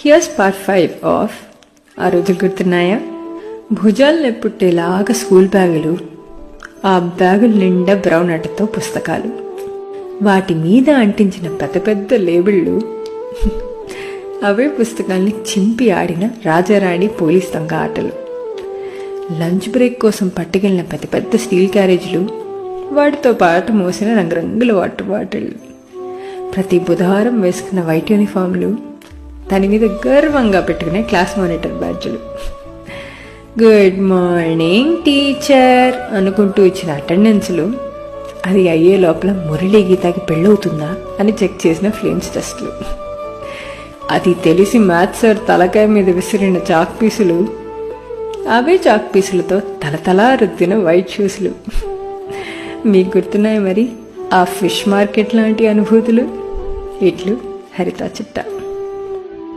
Here's part 5 of ఆ రోజులు గుర్తున్నాయా? భుజాలు నెప్పుట్టేలాగా స్కూల్ బ్యాగులు, ఆ బ్యాగుల నిండా బ్రౌన్ అట్టతో పుస్తకాలు, వాటి మీద అంటించిన పెద్ద పెద్ద లేబుళ్ళు, అవే పుస్తకాల్ని చింపి ఆడిన రాజారాణి పోలీస్ దొంగ ఆటలు, లంచ్ బ్రేక్ కోసం పట్టుకెళ్ళిన పెద్ద పెద్ద స్టీల్ క్యారేజీలు, వాటితో పాటు మోసిన రంగురంగుల వాటర్ బాటిల్, ప్రతి బుధవారం వేసుకున్న వైట్ యూనిఫామ్లు, దాని మీద గర్వంగా పెట్టుకునే క్లాస్ మానిటర్ బ్యాడ్జులు, గుడ్ మార్నింగ్ టీచర్ అనుకుంటూ ఇచ్చిన అటెండెన్స్లు, అది అయ్యే లోపల మురళీ గీతకి పెళ్ళవుతుందా అని చెక్ చేసిన ఫ్లేమ్స్ టెస్ట్లు, అది తెలిసి మ్యాథ్స్ సార్ తలకాయ మీద విసిరిన చాక్ పీసులు, అవే చాక్ పీసులతో తలతలా రుద్దిన వైట్ షూస్లు. మీకు గుర్తున్నాయి మరి ఆ ఫిష్ మార్కెట్ లాంటి అనుభూతులు? ఇట్లు హరిత చిట్టా.